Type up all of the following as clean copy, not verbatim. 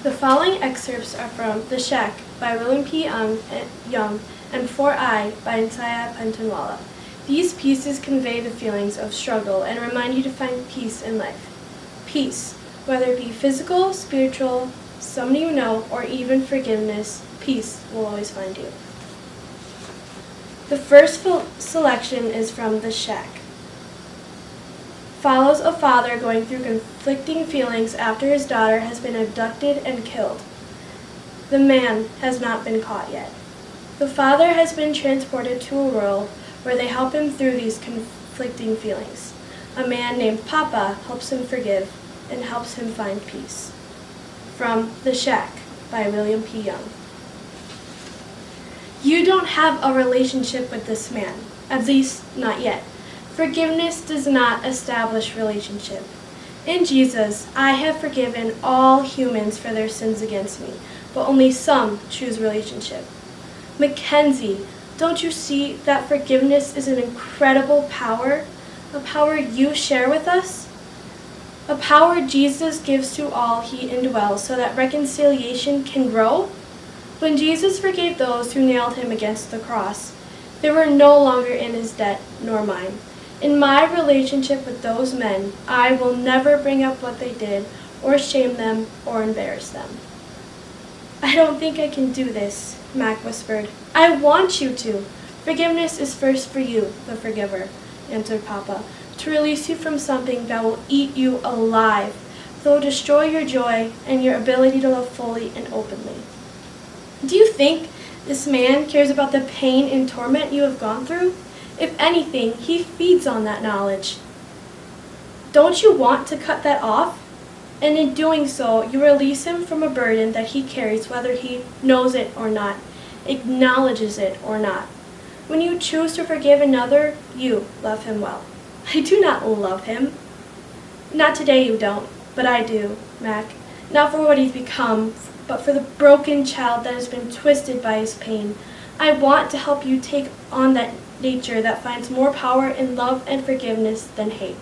The following excerpts are from The Shack by William P. Young and For I by Nsaya Pentanwala. These pieces convey the feelings of struggle and remind you to find peace in life. Peace, whether it be physical, spiritual, someone you know, or even forgiveness, peace will always find you. The first selection is from The Shack. Follows a father going through conflicting feelings after his daughter has been abducted and killed. The man has not been caught yet. The father has been transported to a world where they help him through these conflicting feelings. A man named Papa helps him forgive and helps him find peace. From The Shack by William P. Young. You don't have a relationship with this man, at least not yet. Forgiveness does not establish relationship. In Jesus, I have forgiven all humans for their sins against me, but only some choose relationship. Mackenzie, don't you see that forgiveness is an incredible power, a power you share with us? A power Jesus gives to all he indwells so that reconciliation can grow? When Jesus forgave those who nailed him against the cross, they were no longer in his debt nor mine. In my relationship with those men, I will never bring up what they did, or shame them, or embarrass them. I don't think I can do this, Mac whispered. I want you to. Forgiveness is first for you, the forgiver, answered Papa, to release you from something that will eat you alive, that will destroy your joy and your ability to love fully and openly. Do you think this man cares about the pain and torment you have gone through? If anything, he feeds on that knowledge. Don't you want to cut that off? And in doing so, you release him from a burden that he carries, whether he knows it or not, acknowledges it or not. When you choose to forgive another, you love him well. I do not love him. Not today you don't, but I do, Mac. Not for what he's become, but for the broken child that has been twisted by his pain. I want to help you take on that nature that finds more power in love and forgiveness than hate.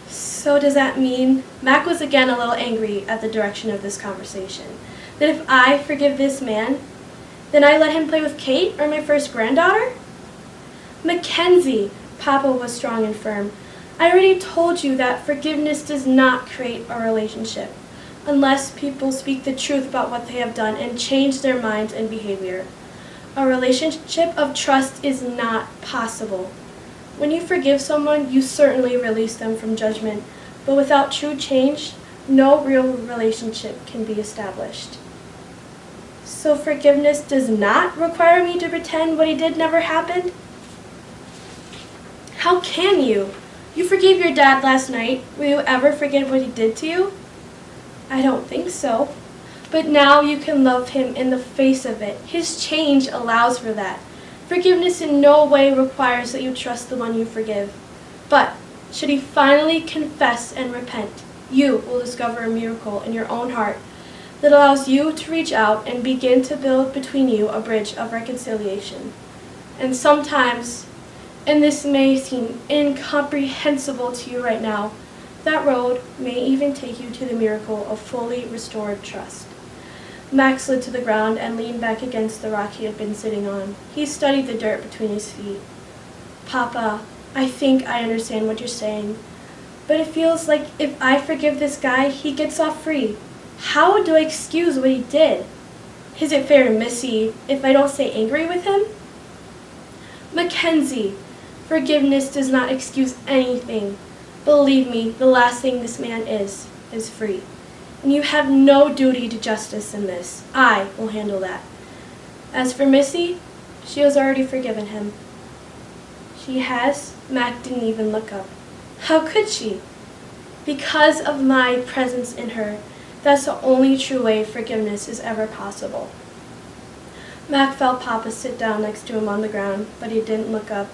So does that mean, Mac was again a little angry at the direction of this conversation, that if I forgive this man, then I let him play with Kate or my first granddaughter? Mackenzie, Papa was strong and firm. I already told you that forgiveness does not create a relationship, unless people speak the truth about what they have done and change their minds and behavior. A relationship of trust is not possible. When you forgive someone, you certainly release them from judgment, but without true change, no real relationship can be established. So forgiveness does not require me to pretend what he did never happened? How can you? You forgave your dad last night. Will you ever forget what he did to you? I don't think so. But now you can love him in the face of it. His change allows for that. Forgiveness in no way requires that you trust the one you forgive. But should he finally confess and repent, you will discover a miracle in your own heart that allows you to reach out and begin to build between you a bridge of reconciliation. And sometimes, and this may seem incomprehensible to you right now, that road may even take you to the miracle of fully restored trust. Max slid to the ground and leaned back against the rock he had been sitting on. He studied the dirt between his feet. Papa, I think I understand what you're saying, but it feels like if I forgive this guy, he gets off free. How do I excuse what he did? Is it fair to Missy if I don't stay angry with him? Mackenzie, forgiveness does not excuse anything. Believe me, the last thing this man is free. And you have no duty to justice in this. I will handle that. As for Missy, she has already forgiven him. She has? Mac didn't even look up. How could she? Because of my presence in her. That's the only true way forgiveness is ever possible. Mac felt Papa sit down next to him on the ground, but he didn't look up.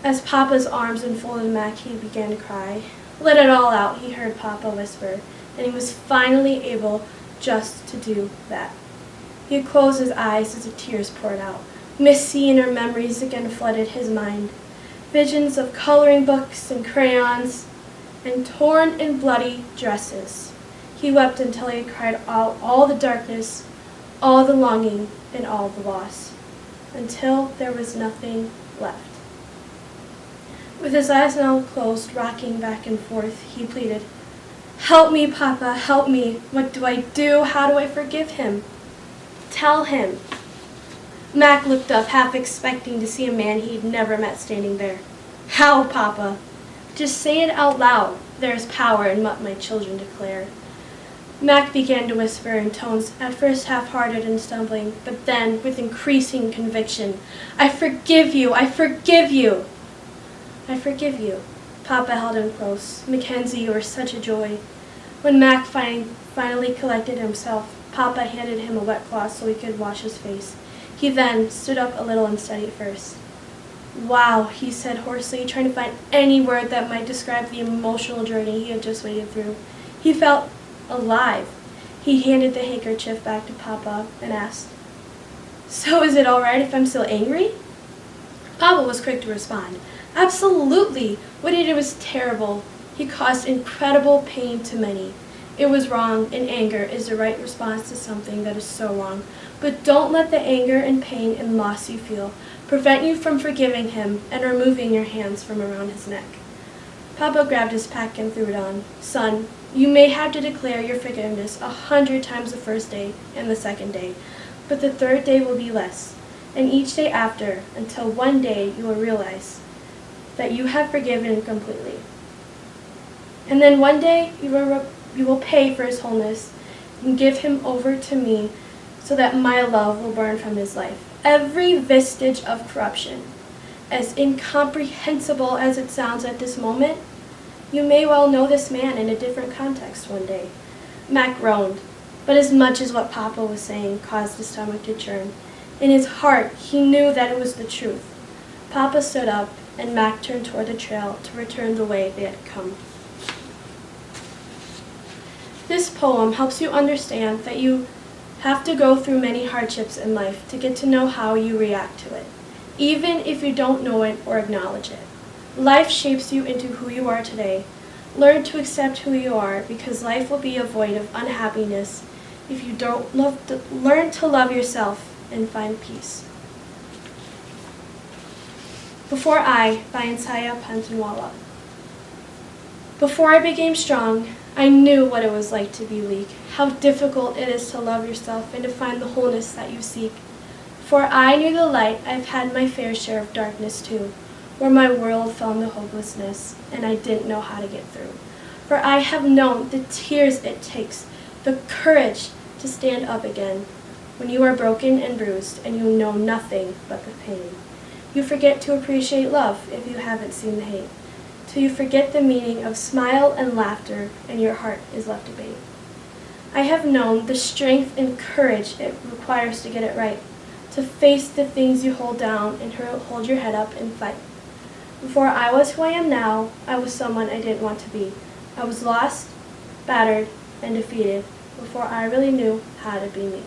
As Papa's arms enfolded Mac, he began to cry. Let it all out, he heard Papa whisper, and he was finally able just to do that. He closed his eyes as the tears poured out. Missy and her memories again flooded his mind. Visions of coloring books and crayons and torn and bloody dresses. He wept until he had cried out all the darkness, all the longing, and all the loss, until there was nothing left. With his eyes now closed, rocking back and forth, he pleaded, "Help me, Papa, help me. What do I do? How do I forgive him? Tell him." Mac looked up, half expecting to see a man he'd never met standing there. "How, Papa?" "Just say it out loud. There is power in what my children declare." Mac began to whisper in tones at first half-hearted and stumbling, but then with increasing conviction, "I forgive you! I forgive you! I forgive you." Papa held him close. "Mackenzie, you were such a joy." When Mac finally collected himself, Papa handed him a wet cloth so he could wash his face. He then stood up a little and studied first. "Wow," he said hoarsely, trying to find any word that might describe the emotional journey he had just waded through. He felt alive. He handed the handkerchief back to Papa and asked, "So is it all right if I'm still angry?" Papa was quick to respond, "Absolutely. What he did was terrible. He caused incredible pain to many. It was wrong, and anger is the right response to something that is so wrong. But don't let the anger and pain and loss you feel prevent you from forgiving him and removing your hands from around his neck." Papa grabbed his pack and threw it on. "Son, you may have to declare your forgiveness 100 times the first day and the second day, but the third day will be less, and each day after, until one day you will realize that you have forgiven completely. And then one day you will pay for his wholeness and give him over to me so that my love will burn from his life. Every vestige of corruption, as incomprehensible as it sounds at this moment, you may well know this man in a different context one day." Mac groaned, but as much as what Papa was saying caused his stomach to churn. In his heart, he knew that it was the truth. Papa stood up, and Mac turned toward the trail to return the way they had come. This poem helps you understand that you have to go through many hardships in life to get to know how you react to it, even if you don't know it or acknowledge it. Life shapes you into who you are today. Learn to accept who you are, because life will be a void of unhappiness if you don't learn to love yourself and find peace. Before I, by Ansaya Pantanwala. Before I became strong, I knew what it was like to be weak, how difficult it is to love yourself and to find the wholeness that you seek. For I knew the light. I've had my fair share of darkness too, where my world fell into hopelessness and I didn't know how to get through. For I have known the tears it takes, the courage to stand up again, when you are broken and bruised and you know nothing but the pain. You forget to appreciate love if you haven't seen the hate, till you forget the meaning of smile and laughter and your heart is left to beat. I have known the strength and courage it requires to get it right, to face the things you hold down and hold your head up and fight. Before I was who I am now, I was someone I didn't want to be. I was lost, battered, and defeated before I really knew how to be me.